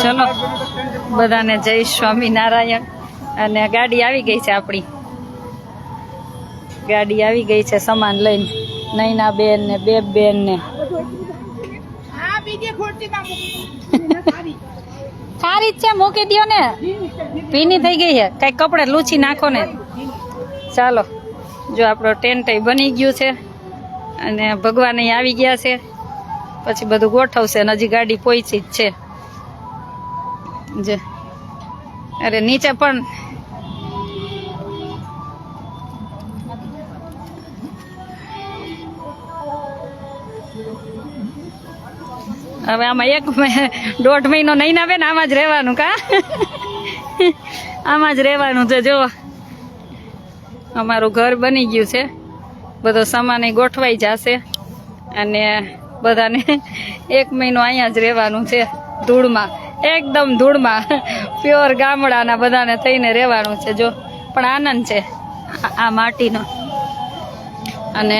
ચલો બધાને જય સ્વામિનારાયણ. અને ગાડી આવી ગઈ છે, આપણી ગાડી આવી ગઈ છે સામાન લઈને. નૈના બેન ને બેન ને સારી જ છે, મૂકી દો ને, ભીની થઈ ગઈ છે, કઈ કપડે લૂછી નાખો ને. ચાલો જો આપણો ટેન્ટ બની ગયું છે અને ભગવાન આવી ગયા છે. પછી બધું ગોઠવશે અને હજી ગાડી પહોંચી જ છે. જે અરે નીચે પણ હવે આમાં 1.5 મહિનો નહીં ના બેન, આમાં જ રહેવાનું. કા આમાં જ રહેવાનું છે. જો અમારું ઘર બની ગયું છે, બધો સામાન ગોઠવાઈ જશે અને બધાને 1 મહિનો અહીંયા જ રહેવાનું છે. ધૂળમાં, એકદમ ધૂળમાં, પ્યોર ગામડાના બધાને થઈને રહેવાનું છે. જો પણ આનંદ છે આ માટીનો. અને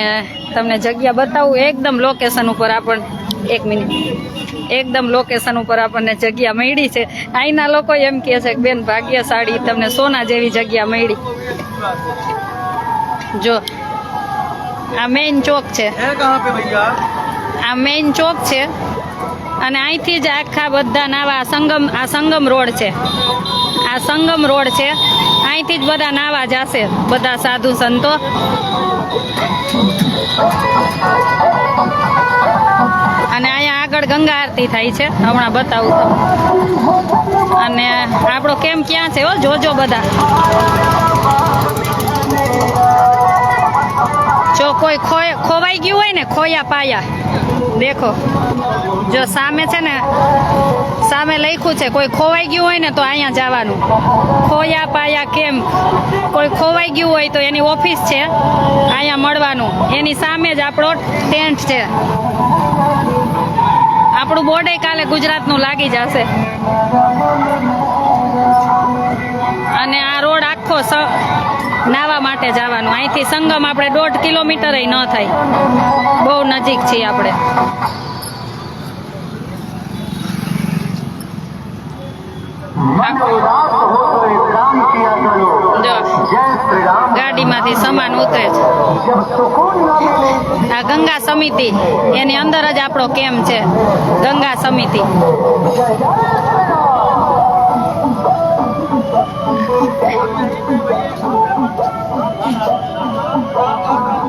તમને જગ્યા બતાવું એકદમ લોકેશન ઉપર. આપણને 1 મિનિટ, એકદમ લોકેશન ઉપર આપણને જગ્યા મળી છે. અહીંના લોકો એમ કહે છે કે બેન ભાગ્યશાળી, તમને સોના જેવી જગ્યા મળી. જો આ મેઇન ચોક છે, આ મેઇન ચોક છે અને અહીંથી જ આખા બધા નાવા આ સંગમ રોડ છે. આ સંગમ રોડ છે, અહીંથી જ બધા નાવા જશે, બધા સાધુ સંતો. અને અહીંયા આગળ ગંગા આરતી થાય છે, હમણાં બતાવું તમને. અને આપણો કેમ્પ ક્યાં છે? જોજો બધા. જો કોઈ ખોવાઈ ગયું હોય ને, ખોયા પાયા, દેખો જો સામે છે ને, સામે લખ્યું છે કોઈ ખોવાઈ ગયું હોય ને તો અહીંયા જવાનું. ખોયા પાયા કેમ્પ. કોઈ ખોવાઈ ગયું હોય તો એની ઓફિસ છે, અહીંયા મળવાનું. એની સામે જ આપણો ટેન્ટ છે. આપણું બોર્ડ કાલે ગુજરાતનું લાગી જશે. અને આ રોડ આખો નાવા માટે જવાનું. અહીંથી સંગમ આપણે 1.5 કિલોમીટર ન થાય, બહુ નજીક છીએ આપણે. જો ગાડીમાંથી સામાન ઉતરે છે. આ ગંગા સમિતિ, એની અંદર જ આપણો કેમ્પ છે. ગંગા સમિતિ.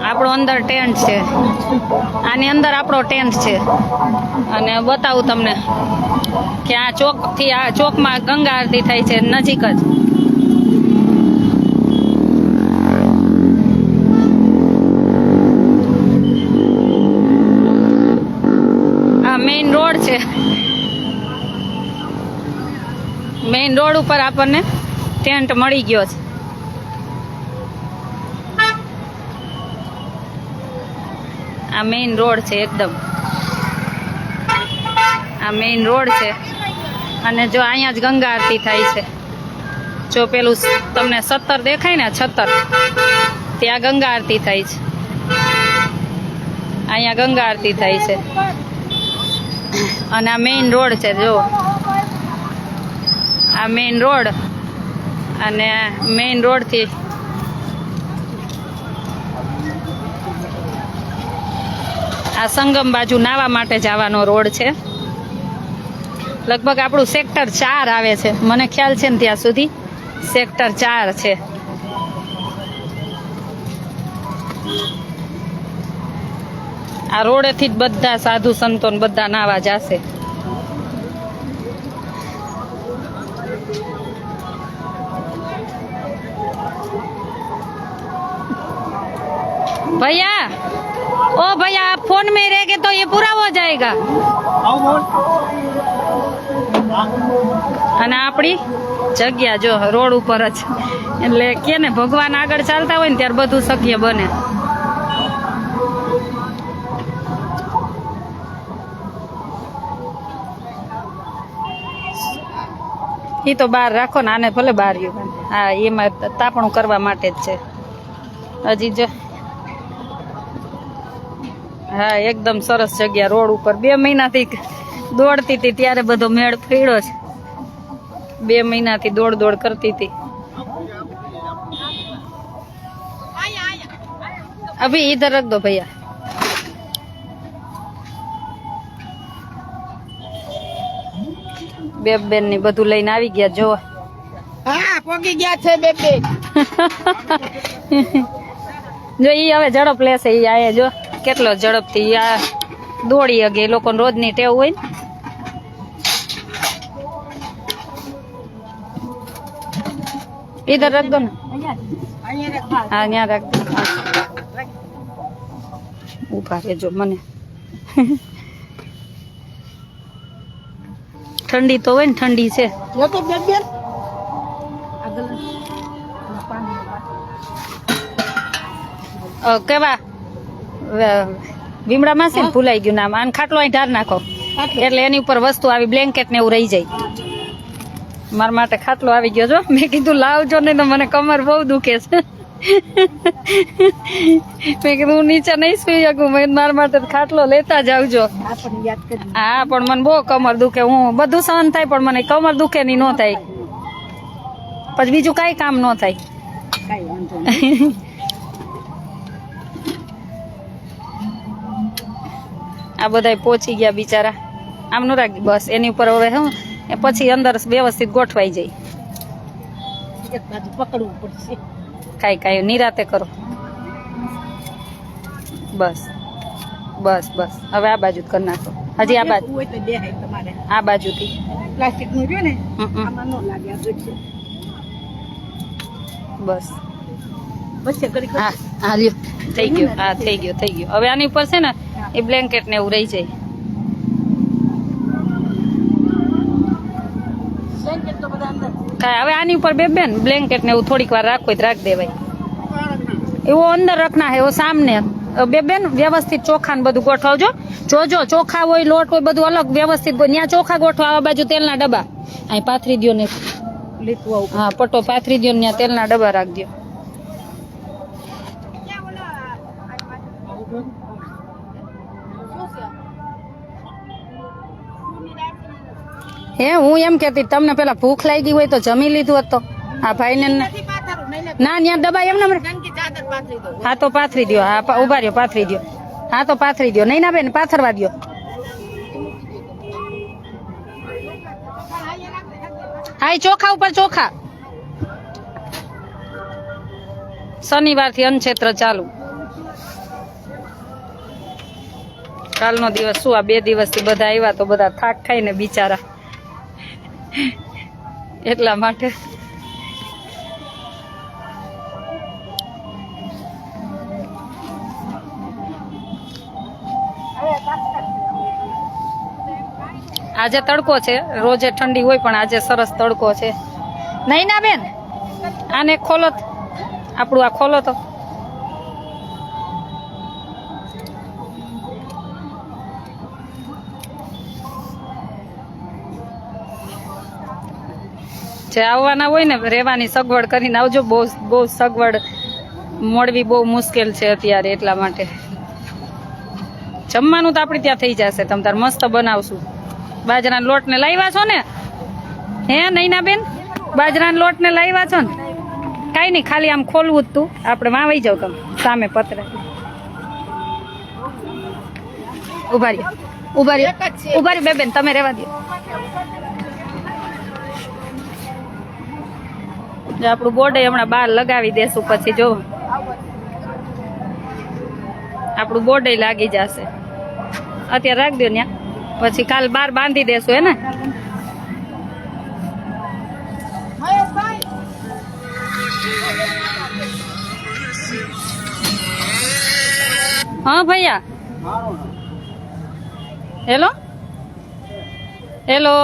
આપણો અંદર ટેન્ટ છે, આની અંદર આપણો ટેન્ટ છે. અને બતાવું તમને કે આ ચોકથી આ ચોકમાં ગંગા આરતી થાય છે, નજીક જ. આ મેઇન રોડ છે. મેઇન રોડ ઉપર આપણને ટેન્ટ મળી ગયો છે. આ મેઇન રોડ છે એકદમ. આ મેઇન રોડ છે અને જો અહીંયા જ ગંગા આરતી થાય છે. જો પેલું તમને 17 દેખાય ને, 16, ત્યાં ગંગા આરતી થાય છે. અહીંયા ગંગા આરતી થાય છે. અને આ મેઇન રોડ છે. જો આ મેઇન રોડ. અને મેઇન રોડથી આ સંગમ બાજુ નાવા માટે જવાનો રોડ છે. લગભગ આપણું સેક્ટર 4 આવે છે, મને ખ્યાલ છે ને ત્યાં સુધી સેક્ટર 4 છે. આ રોડેથી જ બધા સાધુ સંતો બધા નાવા જશે. भैया, ओ भैया आप फोन में रहेंगे तो ये पूरा हो जाएगा. અને આપણી જગ્યા જો રોડ ઉપર જ, એટલે કે ને ભગવાન આગળ ચાલતા હોય ને ત્યારે બધું શક્ય બને. એ તો બહાર રાખો ને, આને ભલે બહાર રહ્યું. હા, એમાં તાપણું કરવા માટે જ છે. હજી જો હા એકદમ સરસ જગ્યા રોડ ઉપર 2 મહિનાથી દોડતી હતી ત્યારે બધો મેળ ફેડ્યો છે. 2 મહિનાથી દોડ કરતી હતી. अभी इधर रख दो भैया. બેન ની બધું લઈને આવી ગયા જો. હા પોગી ગયા છે બેબે. જો ઈ હવે ઝડપ લેશે. ઈ આયે જો કેટલો ઝડપથી આ દોડી અગે. એ લોકોને રોજની ટેવ હોય ને. इधर रख दो ना. हाँ यहाँ रख दो. ऊपर है जो मने ठंडी तो है ने ठंडी से કેવા ભીમડા માં છે ને ભૂલાઈ ગયું નામ. આને ખાટલો અહીં ઢાર નાખો એટલે એની ઉપર વસ્તુ આવી બ્લેન્કેટ ને એવું રહી જાય. મારા માટે ખાટલો આવી ગયો જો. મેં કીધું લાવજો ને તો મને કમર બહુ દુખે છે. મેં કીધું હું નીચે નહીં સુઈ શકું. મેં મારા માટે ખાટલો લેતા જ આવજો. હા પણ મને બહુ કમર દુખે. હું બધું સહન થાય પણ મને કમર દુખે ની ન થાય. પછી બીજું કઈ કામ ન થાય. આ બધા પહોંચી ગયા બિચારા. આમ ન રાખી બસ એની ઉપર હવે હું પછી અંદર વ્યવસ્થિત ગોઠવાઈ જાય. પકડવું પડશે. કાંઈ નિરાતે કરો. બસ બસ બસ હવે આ બાજુ કરી નાખો. હજી આ બાજુ આ બાજુથી પ્લાસ્ટિક નું રહ્યું ને આમાં ન લાગે. બસ હા હા લ્યો થઈ ગયું. હા થઈ ગયું. હવે આની ઉપર છે ને એ બ્લેન્કેટ ને એવું રહી જાય. હવે આની ઉપર બેન બ્લેન્કેટ ને એવું થોડીક વાર રાખો તો રાખ દેવાય. એવો અંદર રખના હે. સામને બેન વ્યવસ્થિત ચોખા ને બધું ગોઠવજો. જોજો ચોખા હોય લોટ હોય બધું અલગ વ્યવસ્થિત. ત્યાં ચોખા ગોઠવો. આ બાજુ તેલના ડબ્બા અહીં પાથરી દો ને. હા પટ્ટો પાથરી દો ને ત્યાં તેલના ડબ્બા રાખજો. હે હું એમ કેતી તમને પેલા ભૂખ લાગી હોય તો જમી લીધું હોત તો. આ ભાઈ ને ના ત્યાં દબા એમ ને. હા તો પાથરી દો. હા ઉભા રહ્યો પાથરી દો. હા તો પાથરી દો. નહીં ના બેન પાથરવા દો. હા એ ચોખા ઉપર ચોખા. શનિવાર થી અનક્ષેત્ર ચાલુ. કાલનો દિવસ શું આ 2 દિવસથી બધા આવ્યા તો બધા થાક ખાઈને બિચારા એટલા માટે. આજે તડકો છે. રોજે ઠંડી હોય પણ આજે સરસ તડકો છે. નહીં ના બેન આને ખોલો. આપણું આ ખોલો તો. જે આવવાના હોય ને રહેવાની સગવડ કરીને આવજો. બહુ સગવડ મળવી બહુ મુશ્કેલ છે અત્યારે. એટલા માટે જમવાનું તો આપણે ત્યાં થઈ જશે. તમ તાર મસ્ત બનાવશું. બાજરાના લોટ ને લાવ્યા છો ને? હે નૈના બેન બાજરાના લોટ ને લાવ્યા છો ને? કાંઈ નહીં ખાલી આમ ખોલવું જ તું. આપણે માં વહી જાવ તમે સામે પતરા. ઉભા રહ્યો બેન તમે રહેવા દો. આપણું બોર્ડ હમણાં બહાર લગાવી દેશું. પછી જો આપણું બોર્ડ લાગી જશે. અત્યારે રાખ દો ત્યાં. પછી કાલ બહાર બાંધી દેશું હે ને. હા ભૈયા હેલો હેલો.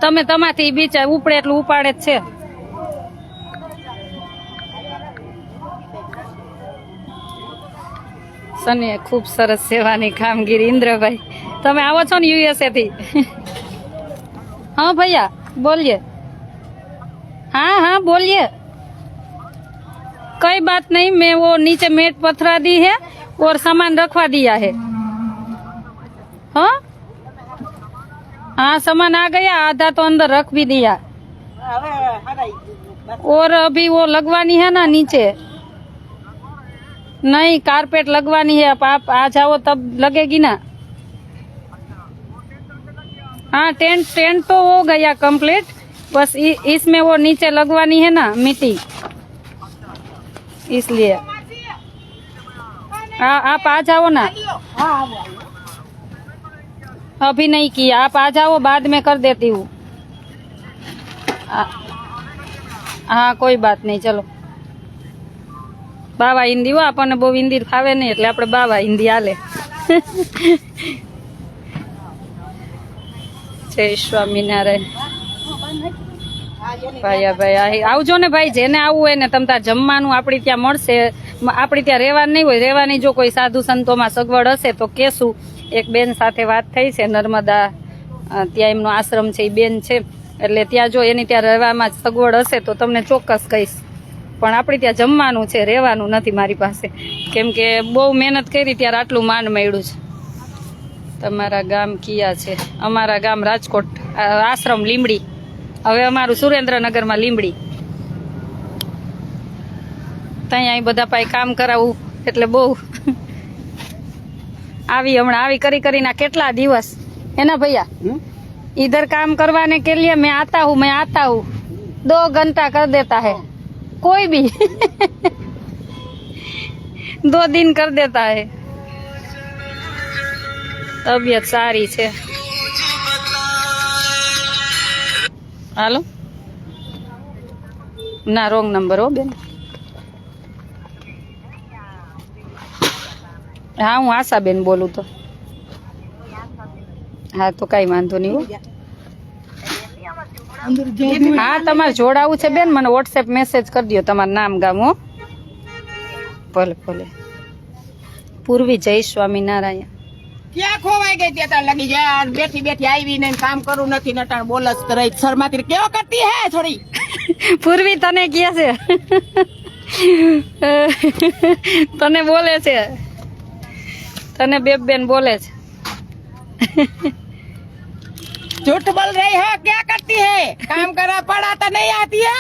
તમે તમાથી બીચા ઉપડે એટલું ઉપાડે જ છે. સને ખૂબ સરસ સેવાની કામગીરી. ઇન્દ્રભાઈ તમે આવો છો ને યુએસએ થી? હા ભૈયા બોલીએ. હા બોલીએ. कोई बात नहीं, मैं वो नीचे मेट पथरा दी है और सामान रखवा दिया है। हाँ हाँ, सामान आ गया, आधा तो अंदर रख भी दिया। હવે હરાઈ ગયું. બસ. और अभी वो लगवानी है ना नीचे, नहीं कारपेट लगवानी है। अब आप आ जाओ तब लगेगी ना। हाँ, टेंट तो हो गया कंप्लीट, बस इसमें वो नीचे लगवानी है ना मिट्टी, इसलिए। हाँ, आप आ जाओ ना। હા આવો આવો. अभी नहीं किया, आप आ जाओ, बाद में कर देती हूँ। हाँ कोई बात नहीं, चलो। बाबा हिंदी हो, આપણને બહુ હિન્દી ફાવે નહીં એટલે આપણે બાબા હિન્દી હાલે. જય સ્વામિનારાયણ. ભાઈ આવજો ને ભાઈ, જેને આવવું હોય ને તમ તાર જમવાનું આપણી ત્યાં મળશે. આપણી ત્યાં રહેવાનું નહીં હોય, રહેવાની જો કોઈ સાધુ સંતોમાં સગવડ હશે તો કેશું. એક બેન સાથે વાત થઈ છે, નર્મદા ત્યાં એમનો આશ્રમ છે, એ બેન છે, એટલે ત્યાં જો એની ત્યાં રહેવામાં સગવડ હશે તો તમને ચોક્કસ કહીશ. પણ આપણી ત્યાં જમવાનું છે, રહેવાનું નથી મારી પાસે, કેમ કે બહુ મહેનત કરી ત્યારે આટલું માન મળ્યું છે. તમારા ગામ કિયા છે? અમારા ગામ રાજકોટ, આશ્રમ લીંબડી. હવે અમારું સુરેન્દ્રનગરમાં લીંબડી. ત્યાં અહીં બધા પાસે કામ કરાવવું એટલે બહુ આવી હમણાં આવી કરી કરીને કેટલા દિવસ है ना भैया। इधर काम करवाने के लिए मैं आता हूँ 2 घंटा कर देता है कोई भी 2 दिन कर देता है। तबीयत सारी છે। હાલો ના રોંગ નંબર હો બેન। હા હું આશાબેન બોલું તો। હા તો કઈ વાંધો નહીં હો। હા તમારે જોડાવું છે બેન, મને વોટ્સએપ મેસેજ કરી દો તમારું નામ ગામ હો। ભલે ભલે। પૂર્વી જય સ્વામિનારાયણ। ક્યાં ખોવાઈ ગઈ ત્યાં લગી જાય બેઠી બેઠી આવી ને કામ કરું નથી નટાણ બોલસ કરે શર્માતી કેવો કરતી હે થોડી। પૂર્વી તને કે છે તને બોલે છે, તને બેન બોલે છે। झूठ बोल रही हो, क्या करती है? काम करा पड़ा तो नहीं आती है।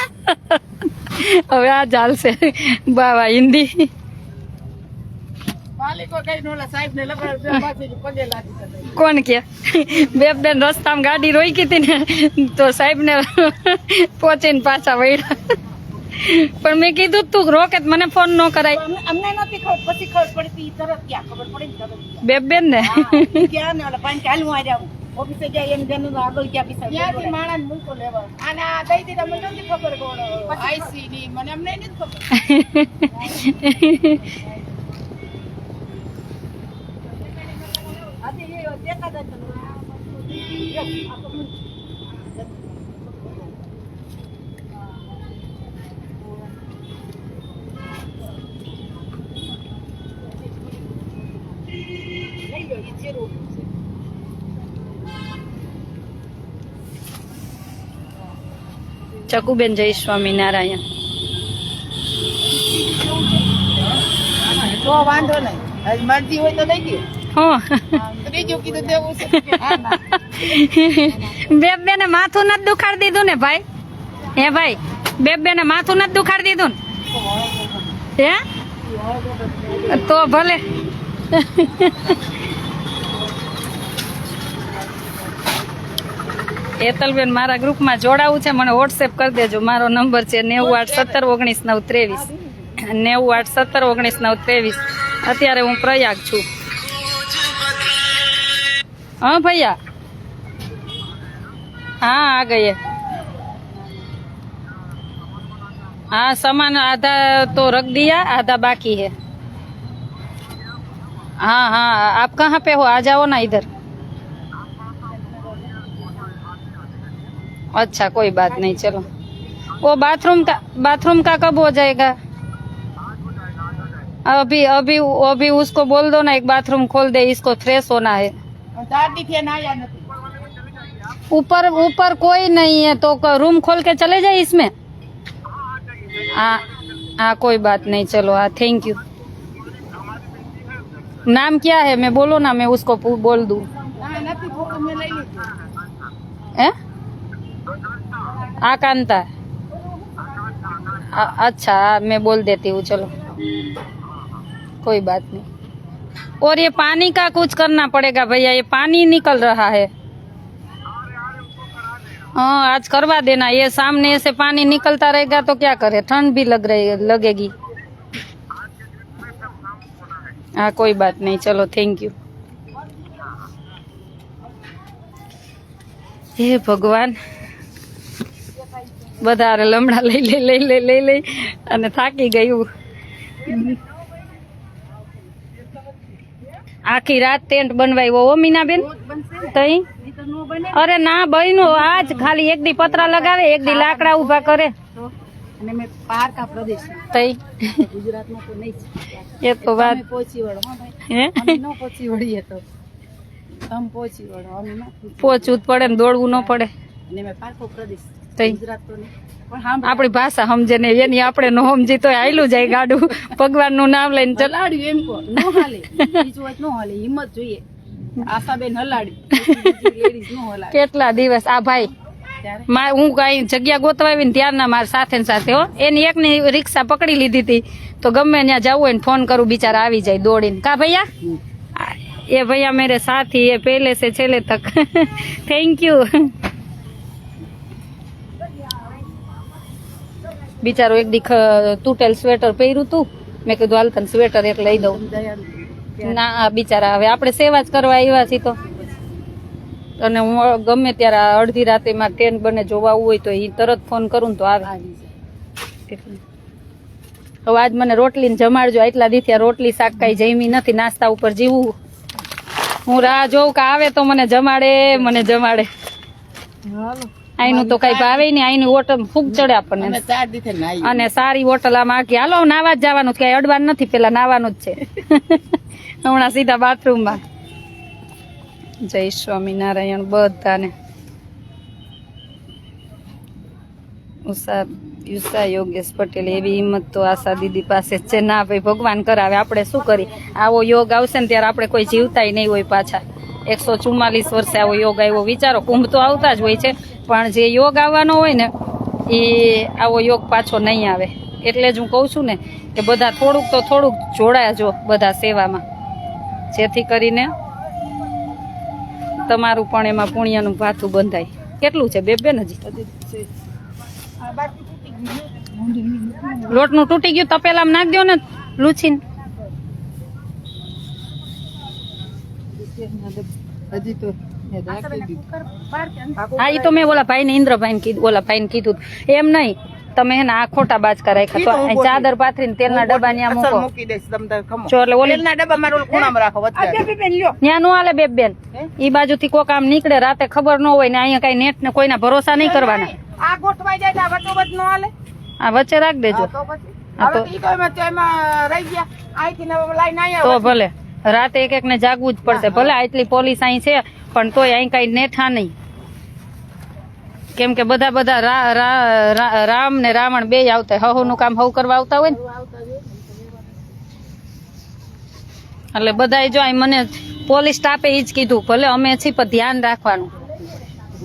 હવે આ ચાલશે બાવા હિન્દી। मालिक को कहीं नोला साहब ने लगा पगे लागी કોણ કે બેન રસ્તામાં ગાડી રોકી હતી ને તો સાહેબ ને પહોંચીને પાછા વળ્યા, પણ મેં કીધું તું રોકે મને ફોન ન કરાય। અમને નથી ખબર, પછી ખબર પડતી તરત ક્યાં ખબર પડી તરત બેન ને ક્યાં ને ઓલા પાંચ ચાલુ આ જાવ ઓફિસે જાય એમ જન આગળ ક્યાં પીસા ત્યાંથી માણસ મૂકો લેવા અને આ દઈ દીધા મને નથી ખબર કોણ આઈસી ની મને અમને નથી ખબર। આજે એ દેખાતા ચકુબેન જય સ્વામિનારાયણ। તો વાંધો નહીં, મરજી હોય તો દઈ દો। હો ત્રીજું કીધું દેવું છે બેને માથું નથી દુખાડી દીધું ને ભાઈ? હે ભાઈ બેને માથું નથી દુખાડી દીધું ને? હે તો ભલે। એતલબેન મારા ગ્રુપમાં જોડાવું છે, મને વોટ્સએપ કરી દેજો। મારો નંબર છે 98171993 98171993। અત્યારે હું પ્રયાગ છું। हाँ भैया हाँ आ गए। हाँ सामान आधा तो रख दिया, आधा बाकी है। हाँ हाँ आप कहाँ पे हो, आ जाओ ना इधर। अच्छा कोई बात नहीं, चलो। वो बाथरूम का कब हो जाएगा? अभी उसको बोल दो ना एक बाथरूम खोल दे, इसको फ्रेश होना है। ऊपर कोई नहीं है तो रूम खोल के चले जाए इसमें। हाँ हाँ कोई बात नहीं, चलो हाँ थैंक यू। नाम क्या है मैं बोलो ना, मैं उसको बोल दूँ। ના નથી ફોટો મેં લઈ લીધો हैं? आकांता। अच्छा मैं बोल देती हूँ, चलो कोई बात नहीं। और ये पानी का कुछ करना पड़ेगा भैया, ये पानी निकल रहा है। हाँ आज करवा देना, ये सामने से पानी निकलता रहेगा तो क्या करे, ठंड भी लगेगी। हाँ कोई बात नहीं, चलो थैंक यू। हे भगवान, વધારે લમડા લઈ અને થાકી ગયું। આખી રાત ટેન્ટ बनवायो हो मीनाबेन तई? अरे ना बहनो, आज खाली एक दी पतरा लगावे, एक दी लाकड़ा उभा करे। અને મેં પારકા પ્રદેશ तई ગુજરાતમાં તો નહીં છે। ये तो बात તમે પહોંચી વળો હા ભાઈ, હે, અમે ન પહોંચી વળીએ તો તમે પહોંચી વળો, અમે ન પહોંચી પોચવું જ પડે ને દોડવું ન પડે। અને મેં પારકો પ્રદેશ તઈ ગુજરાત તો નહીં પણ હા આપણી ભાષા સમજે ને એની આપણે ન સમજી તો હાલ્યું જાય ગાડું, ભગવાનનું નામ લઈને ચલ। હલાડ્યું એમ કહો, ન હાલે બીજું વાત ન હાલે, હિંમત જોઈએ। આશાબેન હલાડી લેડીઝ ન હલાડે કેટલા દિવસ આ ભાઈ ત્યારે હું કઈ જગ્યા ગોતવા આવી ને ત્યારના મારા સાથે ને સાથે હો, એની એકની રિક્ષા પકડી લીધી હતી તો ગમે ત્યાં જવું હોય ને ફોન કરું, બિચારા આવી જાય દોડીને। કા ભૈયા? ये भैया मेरे साथी है पहले से छेले तक। Thank you. बिचारो एक दी तूटेल स्वेटर પહેર્યું તું, મેં કીધું હાલ તને સ્વેટર એક લઈ દઉં। ના બિચારા હવે આપણે સેવા જ કરવા આવ્યા છીએ તો, અને હું ગમે ત્યારે અડધી રાતે માં ટ્રેન બને જોવા હોય તો એ તરત ફોન કરું તો આવે। હવે આજ મને રોટલી ને જમાડજો, એટલા દી રોટલી શાક કઈ જમી નથી, નાસ્તા ઉપર જીવું। હું રાહ જોઉં કે આવે તો મને જમાડે। હાલો આઈનું તો કઈ ભાવે નહીં, આઈની હોટલ ફૂગ ચડે આપણને, અમે 4 દિવસે નાઈ અને સારી હોટલ આમાં આખી હાલો નાવા જ જવાનું, કઈ અડવાનું નથી, પેલા નાવાનું જ છે। હમણાં સીધા બાથરૂમમાં। જય સ્વામિનારાયણ બધાને। ઉષા યોગેશ પટેલ, એવી હિંમત તો આશા દીદી પાસે જ છે। ના ભાઈ ભગવાન કરાવે, આપણે શું કરી, આવો યોગ આવશે ને ત્યારે આપણે કોઈ જીવતાય નહીં હોય પાછા। 144 વર્ષે આવો યોગ આવ્યો, વિચારો કુંભ તો આવતા જ હોય છે, પણ જે યોગ આવવાનો હોય ને એ આવો યોગ પાછો નહીં આવે। એટલે જ હું કહું છું ને કે બધા થોડુંક જોડાજો બધા સેવામાં, જેથી કરીને તમારું પણ એમાં પુણ્યનું ભાથું બંધાય। કેટલું છે બેન? હજી લોટનું તૂટી ગયું, તપેલામાં નાખ દો ને લૂછીને। હજી તો હા એ તો મેં ઓલા ભાઈ ને ઇન્દ્રભાઈ ને કીધું, ઓલા ભાઈ ને કીધું એમ નહીં, તમે હે ને આ ખોટા બાજકા રાખ્યા તો અહીં ચાદર પાથરીને તેલના ડબ્બા ન્યા મૂકો, મૂકી દઈશ તમને ખમો। જો એટલે ઓલી તેલના ડબ્બા મારો ખૂણામાં રાખો વચ્ચે બેન લ્યો। ન્યા નો હાલે બેન, ઈ બાજુથી કોક આમ નીકળે રાતે ખબર ન હોય ને અહીંયા કઈ નેટ ને કોઈના ભરોસા નહીં કરવાના। આ ગોઠવાઈ જાય તો આ વચ્ચોવચ્ચ નો હાલે, આ વચ્ચે રાખ દેજો તો પછી હવે ઈ તો એમાં રહી ગયા, અહીંથી લાઈન આયા તો ભલે રાતે એક ને જાગવું જ પડશે, ભલે આટલી પોલીસ અહીં છે પણ તોય અહીં કઈ નેઠા નહીં, કેમ કે બધા રામ ને રાવણ બે આવતા, હવનું કામ હવ કરવા આવતા હોય ને, એટલે બધા જો અહીં મને પોલીસ સ્ટાફે ઈ જ કીધું, ભલે અમે છીએ પણ ધ્યાન રાખવાનું,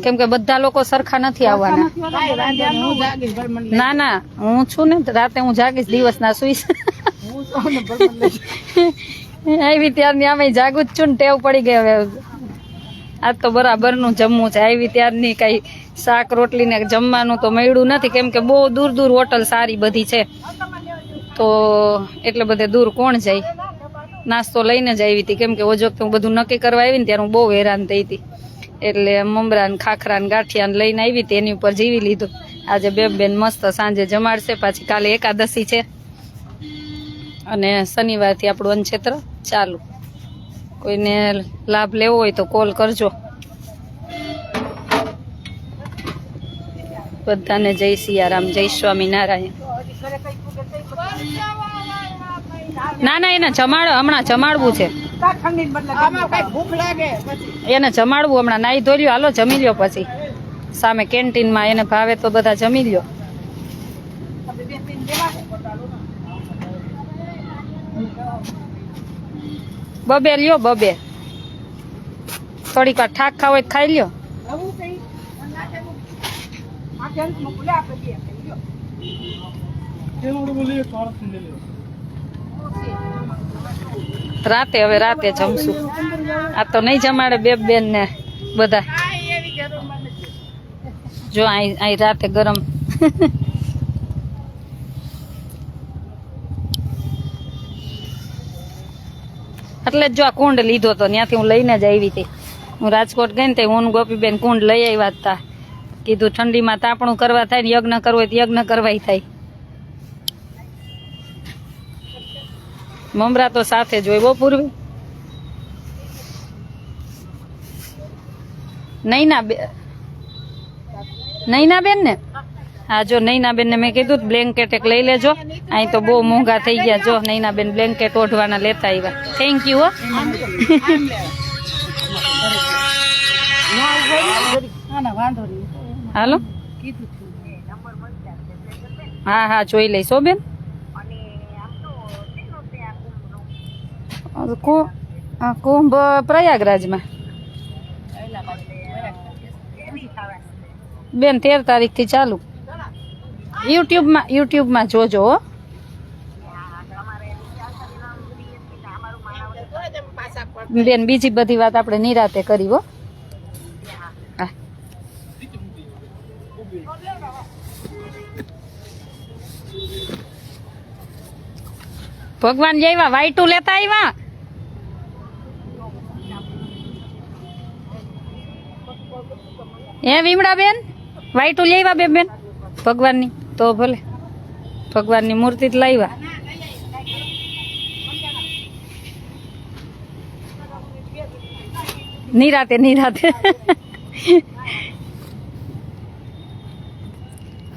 કેમ કે બધા લોકો સરખા નથી આવવાના। હું જાગીશ ભાઈ, ના ના હું છું ને રાતે હું જાગીશ, દિવસ ના સુઈશ। આવી ત્યારની આમે જાગું જ છું ને, ટેવ પડી ગઈ હવે। આજ તો બરાબર નું જમવું છે, આવી ત્યારની કઈ શાક રોટલી ને જમવાનું તો મળ્યું નથી, કેમ કે બહુ દૂર હોટલ સારી બધી છે, તો એટલે બધે દૂર કોણ જાય। નાસ્તો લઈને જ આવી હતી, કેમ કે ઓજ વખતે હું બધું નક્કી કરવા આવી ને ત્યારે હું બહુ હેરાન થઈ હતી, એટલે મમરા ને ખાખરા ને ગાંઠિયા ને લઈને આવી હતી, એની ઉપર જીવી લીધું। આજે બેન મસ્ત સાંજે જમાડશે, પાછી કાલે એકાદશી છે અને શનિવારથી આપણું અન્નક્ષેત્ર ચાલુ। કોઈને લાભ લેવો હોય તો કોલ કરજો। બધાને જય સિયારામ, જય સ્વામિનારાયણ। ના એને હમણાં જમાડવું છે, ભૂખ લાગે પછી એને જમાડવું હમણાં, નાઈ ધોઈ લ્યો, હાલો જમી લ્યો, પછી સામે કેન્ટીનમાં એને ભાવે તો બધા જમી લ્યો। બબે લ્યો બબે. થોડીક વાર ઠાક ખાવ હોય તો ખાઈ લ્યો. આવું કઈ આ કેમ મોકલે આપણે બે લ્યો. રાતે હવે રાતે જમશું. આ તો નહીં જમાડે બેન ને બધા. આ એવી જરૂર મને છે. જો અહીં રાતે ગરમ. એટલે જ જો આ કુંડ લીધો તો ત્યાંથી હું લઈને જ આવી હતી. હું રાજકોટ ગઈ ને તે હું ગોપીબેન કુંડ લઈ આવ્યા હતા. કીધું ઠંડીમાં તાપણું કરવા થાય ને યજ્ઞ કરવો હોય તો યજ્ઞ કરવાય થાય. મમરા તો સાથે જોઈ બહુ પૂર્વી. નૈના બેન ને હા જો નૈના બેન ને મેં કીધું બ્લેન્કેટ એક લઈ લેજો. અહીં તો બહુ મોંઘા થઈ ગયા. જો નૈના બેન બ્લેન્કેટ ઓઢવાના લેતા આવ્યા. થેન્ક યુ હો. હાલો હા હા જોઈ લઈશ હો બેન. કુંભ પ્રયાગરાજમાં બેન 13 તારીખથી ચાલુ. યુટ્યુબમાં જોજો હો. બેન બીજી બધી વાત આપણે નિરાતે કરી હો. હા ભગવાન જઈ આવ્યા. વાઈટું લેતા આવ્યા. હે વિમળા બેન વાઈટું લઈ આવ્યા બેન ભગવાનની. તો ભલે ભગવાનની મૂર્તિ જ લાવ્યા. નિરાતે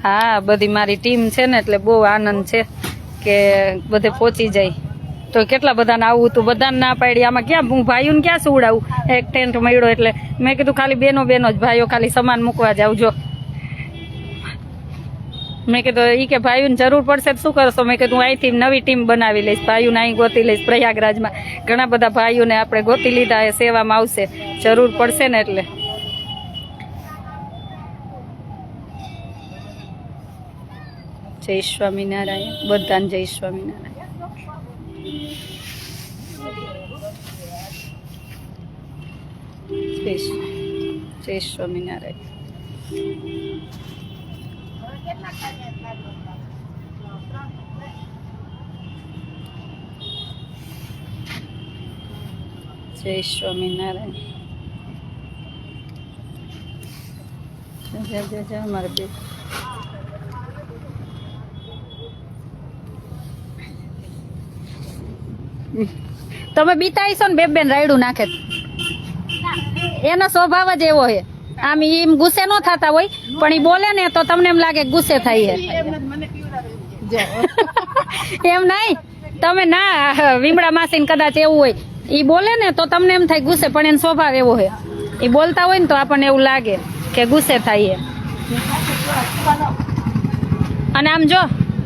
હા બધી મારી ટીમ છે ને એટલે બહુ આનંદ છે કે બધે પહોંચી જાય. તો કેટલા બધાને આવું હતું, બધાને ના પાડી. આમાં ક્યાં હું ભાઈઓને ક્યાં સુવડાવું? એક ટેન્ટ મળ્યો એટલે મેં કીધું ખાલી બેનો જ ભાઈઓ ખાલી સામાન મૂકવા જાવજો. મેં કીધું ઈ કે ભાઈઓને જરૂર પડશે તો શું કરશો? મેં કીધું અહીંથી નવી ટીમ બનાવી લઈશ, ભાઈઓને અહીં ગોતી લઈશ. પ્રયાગરાજમાં ઘણા બધા ભાઈઓને આપણે ગોતી લીધા એ સેવામાં આવશે, જરૂર પડશે ને એટલે. જય સ્વામિનારાયણ બધાને. જય સ્વામિનારાયણ. જય સ્વામિનારાયણ. જય સ્વામિનારાયણ. અમારે બે તમે બીતા આવીશો ને બેન રાયડું નાખે. એનો સ્વભાવ જ એવો છે. આમ એમ ગુસ્સે ન થતા હોય પણ એ બોલે ને તો તમને એમ લાગે ગુસ્સે થાય છે. એમ નહીં તમે ના વિમળા માસી કદાચ એવું હોય એ બોલે ને તો તમને એમ થાય ગુસ્સે, પણ એનો સ્વભાવ એવો છે. એ બોલતા હોય ને તો આપણને એવું લાગે કે ગુસ્સે થાય છે. અને આમ જો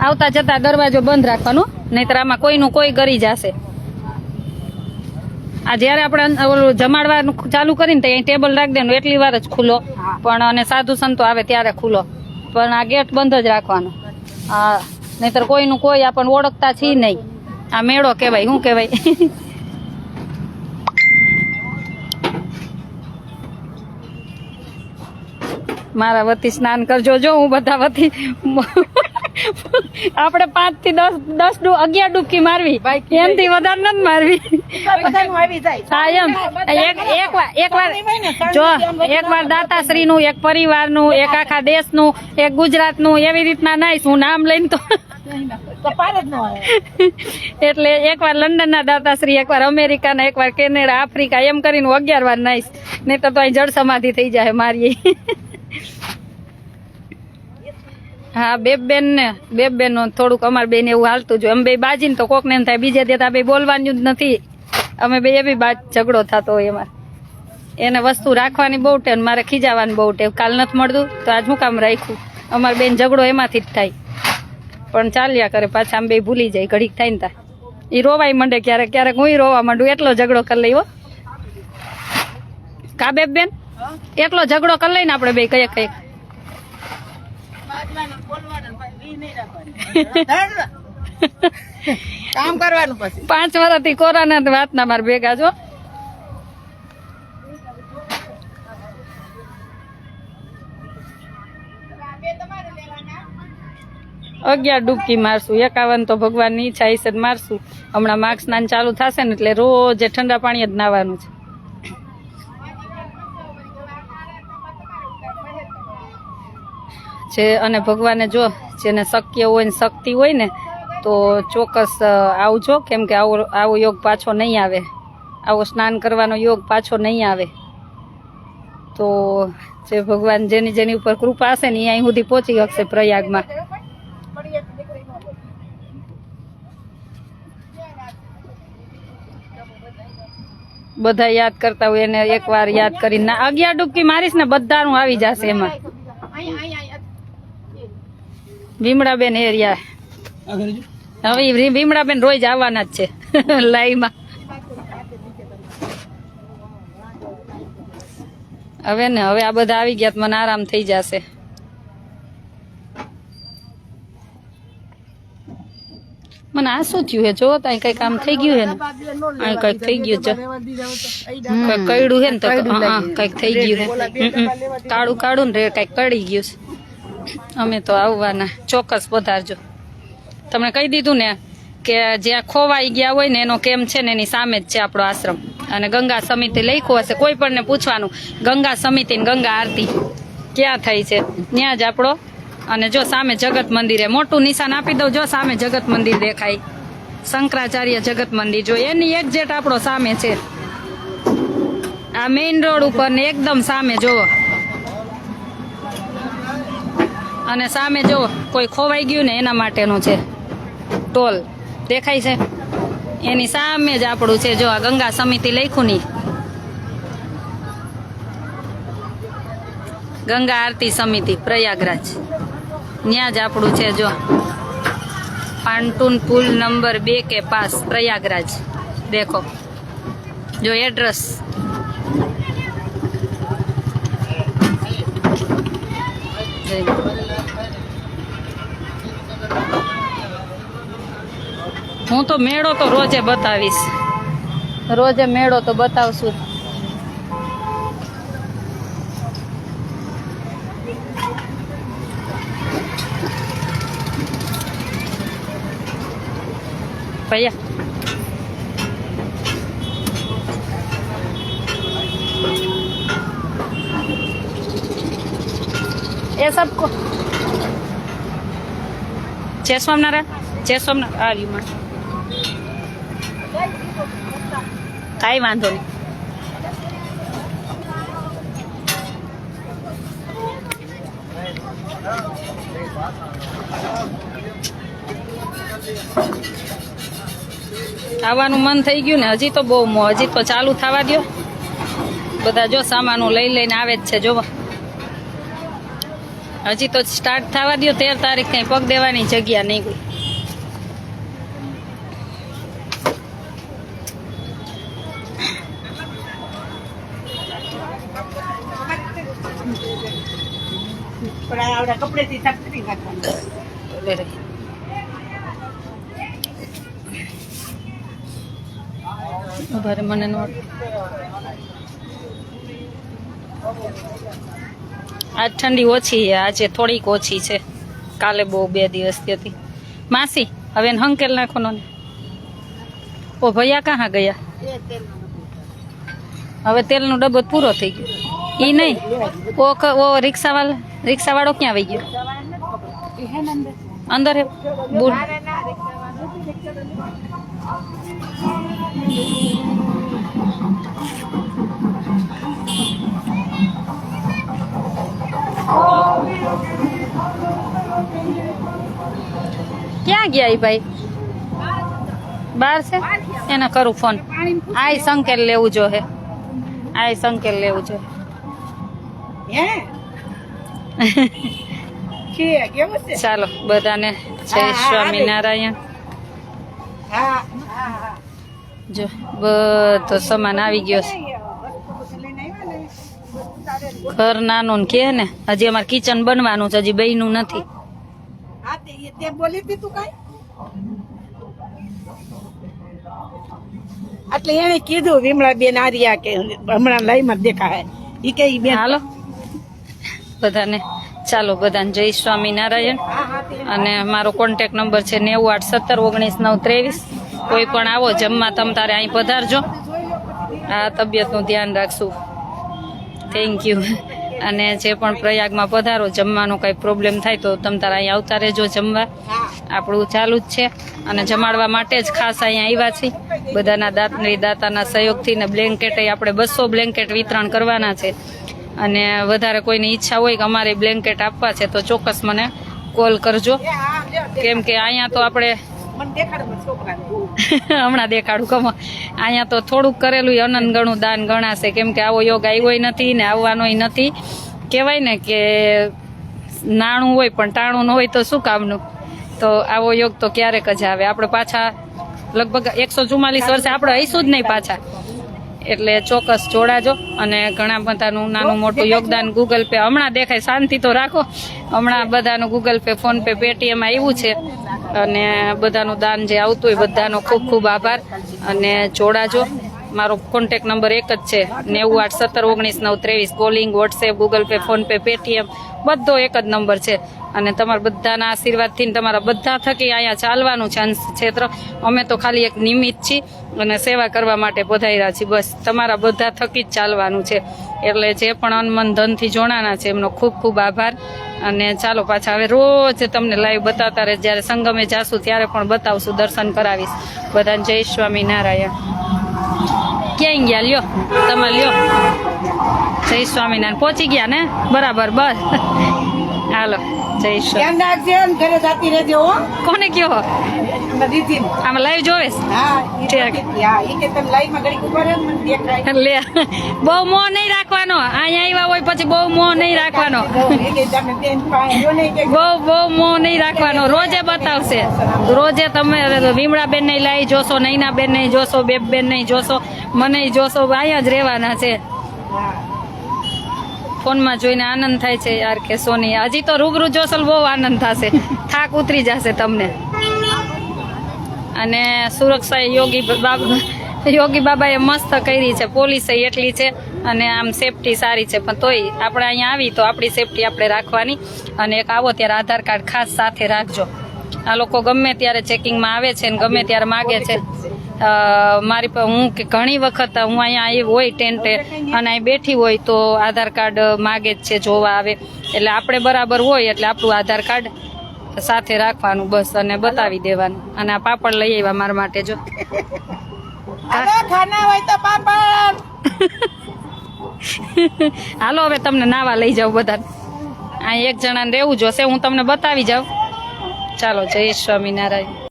આવતા જતા દરવાજો બંધ રાખવાનો, નહીતર આમાં કોઈનું કોઈ ગરી જશે. આ જયારે આપણે ઓલું જમાડવાનું ચાલુ કરીને તો અહીં ટેબલ રાખી દેવાનું એટલી વાર જ ખુલ્લો, પણ અને સાધુ સંતો આવે ત્યારે ખુલ્લો, પણ આ ગેટ બંધ જ રાખવાનો. હા નહીતર કોઈનું કોઈ આપણને ઓળખતા છે નહીં. આ મેળો કહેવાય. શું કહેવાય? મારા વતી સ્નાન કરજો. જો હું બધા વતી આપણે 5 થી 10 11 ડૂબકી મારવી, એમથી વધારે નથી મારવી. હા એમ એકવાર દાતાશ્રી નું, એક પરિવારનું, એક આખા દેશનું, એક ગુજરાતનું, એવી રીતના નાઈશ હું નામ લઈને તો. એટલે એકવાર લંડનના દાતાશ્રી, એકવાર અમેરિકાના, એકવાર કેનેડા, આફ્રિકા, એમ કરીને 11 વાર નાઈશ. નહીં તો અહીં જળ સમાધિ થઈ જાય મારી. હા બેન નું થોડુંક અમારે બેન એવું હાલતું જોઈએ. અમે બે બાજી ને તો કોક ને એમ થાય બીજે દેતા બે બોલવાનું જ નથી. અમે બે એ બી ઝઘડો થતો હોય એમાં. એને વસ્તુ રાખવાની બહુ ટેવ, મારે ખીજાવાની બહુ ટેવ. કાલ નથી મળતું તો આજ હું કામ રાખ્યું? અમારે બેન ઝઘડો એમાંથી જ થાય, પણ ચાલ્યા કરે. પાછા આમ બે ભૂલી જાય ઘડીક થાય ને તા. ઈ રોવાય મંડે ક્યારેક ક્યારેક હું રોવા માંડું, એટલો ઝઘડો કરી લઈ હો કાબેબ બેન, એટલો ઝઘડો કરી લઈને આપણે બે કઈ કઈ કામ કરવાનું પછી 5 વર્ષથી કોરોના વાતના માર ભેગા છો. અગિયાર ડૂબકી મારશું, 51 તો ભગવાનની ઈચ્છા હશે તો મારશું. હમણાં માર્ગ સ્નાન ચાલુ થશે ને એટલે રોજ ઠંડા પાણી જ નાવાનું છે. અને ભગવાને જો જેને શક્ય હોય ને શક્તિ હોય ને તો ચોક્કસ આવજો, કેમ કે આવો યોગ પાછો નહીં આવે, આવો સ્નાન કરવાનો યોગ પાછો નહીં આવે. તો જે ભગવાન જેની ઉપર કૃપા હશે ને એ અહીં સુધી પહોંચી શકશે પ્રયાગમાં. બધા યાદ કરતા હોય એને એકવાર યાદ કરીને 11 ડૂબકી મારીશ ને બધાનું આવી જશે એમાં. ભીમડાબેન એરિયા હવે ભીમડાબેન રોજ આવવાના જ છે લાઈવમાં. હવે આ બધા આવી ગયા મને આરામ થઈ જશે. મને આ શું થયું હે જો ત્યાં કઈક આમ થઈ ગયું હે ને, અહીં કઈક થઈ ગયું છે, કઈક કઈડું હે ને તો કઈક થઈ ગયું હે, કાળું કાળું ને રે કઈક કડી ગયું છે. અમે તો આવવાના, ચોક્કસ પધારજો. તમને કહી દીધું ને કે જ્યાં ખોવાઈ ગયા હોય ને એનો કેમ છે ને એની સામે જ છે આપણો આશ્રમ. અને ગંગા સમિતિ લખ્યું હશે, કોઈ પણ ને પૂછવાનું ગંગા સમિતિ ને ગંગા આરતી ક્યાં થઈ છે ત્યાં જ આપણો. અને જો સામે જગત મંદિર, મોટું નિશાન આપી દઉં, જો સામે જગત મંદિર દેખાય, શંકરાચાર્ય જગત મંદિર, જો એની એક્ઝેક્ટ આપણો સામે છે. આ મેઇન રોડ ઉપર ને એકદમ સામે જોવો. અને સામે જો કોઈ ખોવાઈ ગયું ને એના માટેનું છે ટોલ દેખાય છે, એની સામે જ આપણું છે. જો આ ગંગા સમિતિ લખ્યું ની, ગંગા આરતી સમિતિ પ્રયાગરાજ, ત્યાં જ આપણું છે. જો પાંટૂન પુલ નંબર 2 के पास प्रयागराज देखो, जो एड्रेस હું તો મેળો તો રોજે બતાવીશ, રોજે મેળો તો બતાવશું. भैया ये सबको जय स्वामीनारायण આવ્યું માં કાંઈ વાંધો નહીં. આવવાનું મન થઈ ગયું ને, હજી તો બહુ હજી તો ચાલુ થવા દો. બધા જો સામાનું લઈને આવે જ છે. જો હજી તો સ્ટાર્ટ થવા દો. 13 તારીખ કઈ પગ દેવાની જગ્યા નહીં કોઈ. કપડેથી સકરી નાખવાનું. ભારે મને નોટ આજ ઠંડી ઓછી છે, આજે થોડીક ઓછી છે, કાલે બહુ 2 દિવસથી હતી. માસી હવે હંકેલ નાખો ને. ઓ ભૈયા કहाँ ગયા? હવે તેલનો ડબ્બો પૂરો થઈ ગયો. ઈ નહીં ઓ રિક્ષા વાળો ક્યાં આવી ગયો? અંદર હે બુડ. ક્યાં ગયા ઈ ભાઈ? બહાર છે, એને કરું ફોન. આય સંકેલ લેવું જો હે, આય સંકેલ લેવું જો. ચાલો બધાને જય સ્વામિનારાયણ. હા હા હા જો બધો સામાન આવી ગયો છે. ઘર નાનું ને કે ને હજી અમારે કિચન બનવાનું છે, હજી બન્યું નથી. હા તે બોલી હતી તું કઈ એટલે એને કીધું વિમળા બેન આર્યા કે હમણાં લાઈમાં દેખાય ઈ કે ઈ બેન હાલો બધાને, ચાલો બધાને જય સ્વામિનારાયણ. અને મારો કોન્ટેક્ટ નંબર છે 98171993. કોઈ પણ આવો જમવા તમ તારે અહીં પધારજો. આ તબિયતનું ધ્યાન રાખશું. Thank you. અને જે પણ પ્રયાગમાં પધારો, જમવાનો કંઈ પ્રોબ્લેમ થાય તો તમ તારે અહીં આવતા રહેજો જમવા. આપણું ચાલુ જ છે અને જમાડવા માટે જ ખાસ અહીંયા આવ્યા છીએ. બધાના દાતાના સહયોગથી ને બ્લેન્કેટ આપણે 200 બ્લેન્કેટ વિતરણ કરવાના છે. અને વધારે કોઈની ઈચ્છા હોય કે અમારે બ્લેન્કેટ આપવા છે તો ચોક્કસ મને કોલ કરજો. કેમ કે અહીંયા તો આપણે હમણાં દેખાડું કમો અહીંયા તો થોડુંક કરેલું અનંત ગણું દાન ગણાશે. કેમ કે આવો યોગ આવ્યો નથી ને આવવાનોય નથી. કહેવાય ને કે નાણું હોય પણ ટાણું ન હોય તો શું કામનું. તો આવો યોગ તો ક્યારેક જ આવે. આપણે પાછા લગભગ 144 વર્ષે આપણે હઈશું જ નહીં પાછા. એટલે ચોક્કસ જોડાજો. અને ઘણા બધાનું નાનું મોટું યોગદાન ગૂગલ પે હમણાં દેખાય, શાંતિ તો રાખો. હમણાં બધાનું Google pay, phone pay, Paytm આવ્યું છે. અને બધાનું દાન જે આવતું હોય બધાનો ખૂબ ખૂબ આભાર. અને જોડાજો. મારો કોન્ટેક નંબર એક જ છે 98171993. Calling, WhatsApp, Google pay, phone pay, Paytm બધો એક જ નંબર છે. અને તમારા બધાના આશીર્વાદથી તમારા બધા થકી અહીંયા ચાલવાનું છે અંશ ક્ષેત્ર. અમે તો ખાલી એક નિમિત્ત છીએ અને સેવા કરવા માટે પધાર્યા છીએ. બસ તમારા બધા થકી જ ચાલવાનું છે. એટલે જે પણ અનમન ધનથી જોડાના છે એમનો ખૂબ ખૂબ આભાર. અને ચાલો પાછા હવે રોજ તમને લાઈવ બતાવતા રહે. જ્યારે સંગમે જાશું ત્યારે પણ બતાવશું, દર્શન કરાવીશ. બધાને જય સ્વામિનારાયણ. ક્યાંય ગયા લ્યો તમે લ્યો. જય સ્વામિનારાયણ. પહોંચી ગયા ને બરાબર? બસ હાલો જય સ્વામી. ધ્યાન રાખજે ને ઘરે જાતી રહેજો હો. કોને કયો દીદી આમાં લાઈવ જોવેશ? હા ઠીક. ઈ કે તમે લાઈવ માં ઘડી ઉભા રહો ને મને દેખાય. લે બહુ મોહ નહીં રાખવાનો. અહીંયા આવ્યા હોય પછી બહુ મોહ નહીં રાખવાનો. બહુ મોહ નહીં રાખવાનો. રોજે બતાવશે. રોજે તમે વિમળાબેન ને લઈ જોશો, નૈનાબેન ને જોશો, બેબેન ને જોશો, મને જોશો. અહીંયા જ રહેવાના છે. ફોનમાં જોઈને આનંદ થાય છે યાર કે સોની. હજી તો રૂબરૂ જોશો બહુ આનંદ થશે. થાક ઉતરી જશે તમને. અને સુરક્ષા યોગી બાબાએ મસ્ત કરી છે. પોલીસ એટલી છે અને આમ સેફટી સારી છે. પણ તોય આપણે અહીંયા આવી તો આપણી સેફટી આપણે રાખવાની. અને એક આવો ત્યારે આધાર કાર્ડ ખાસ સાથે રાખજો. આ લોકો ગમે ત્યારે ચેકિંગમાં આવે છે ને ગમે ત્યારે માગે છે. મારી પાસે હું ઘણી વખત હું અહીંયા આવી હોય ટેન્ટે અને અહીં બેઠી હોય તો આધાર કાર્ડ માગે જ છે, જોવા આવે. એટલે આપણે બરાબર હોય એટલે આપણું આધાર કાર્ડ સાથે રાખવાનું બસ અને બતાવી દેવાનું. અને આ પાપડ લઈ આવ્યા મારા માટે. જો ખાના હોય તો પાપડ. હાલો હવે તમને નાવા લઈ જાઉં બધા. અહીં એક જણાને રહેવું જોશે, હું તમને બતાવી જાઉં. ચાલો જય સ્વામિનારાયણ.